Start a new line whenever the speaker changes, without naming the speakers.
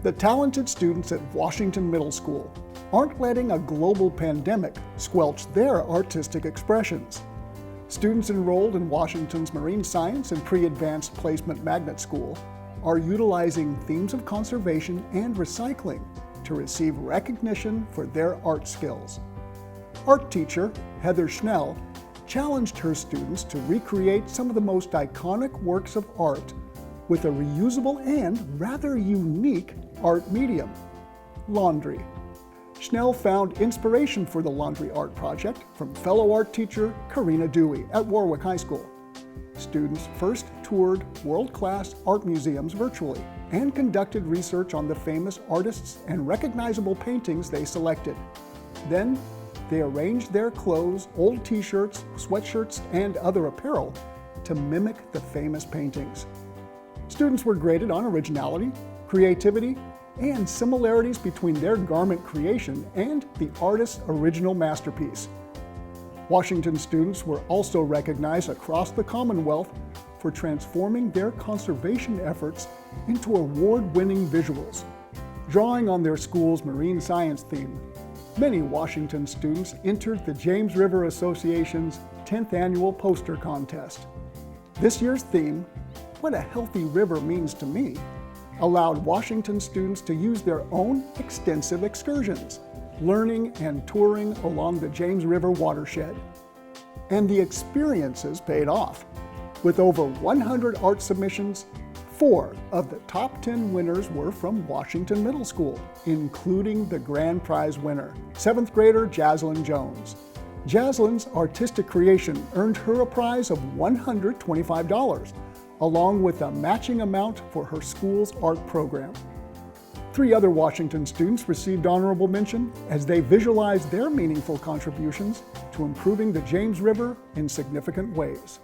The talented students at Washington Middle School aren't letting a global pandemic squelch their artistic expressions. Students enrolled in Washington's Marine Science and Pre-Advanced Placement Magnet School are utilizing themes of conservation and recycling to receive recognition for their art skills. Art teacher Heather Schnell challenged her students to recreate some of the most iconic works of art with a reusable and rather unique art medium, laundry. Schnell found inspiration for the laundry art project from fellow art teacher Karina Dewey at Warwick High School. Students first toured world-class art museums virtually and conducted research on the famous artists and recognizable paintings they selected. Then, they arranged their clothes, old t-shirts, sweatshirts, and other apparel to mimic the famous paintings. Students were graded on originality, creativity, and similarities between their garment creation and the artist's original masterpiece. Washington students were also recognized across the Commonwealth for transforming their conservation efforts into award-winning visuals. Drawing on their school's marine science theme, many Washington students entered the James River Association's 10th annual poster contest. This year's theme, "What a Healthy River Means to Me," allowed Washington students to use their own extensive excursions, learning and touring along the James River watershed. And the experiences paid off. With over 100 art submissions, 4 of the top 10 winners were from Washington Middle School, including the grand prize winner, 7th grader Jaslyn Jones. Jaslyn's artistic creation earned her a prize of $125, along with a matching amount for her school's art program. 3 other Washington students received honorable mention as they visualized their meaningful contributions to improving the James River in significant ways.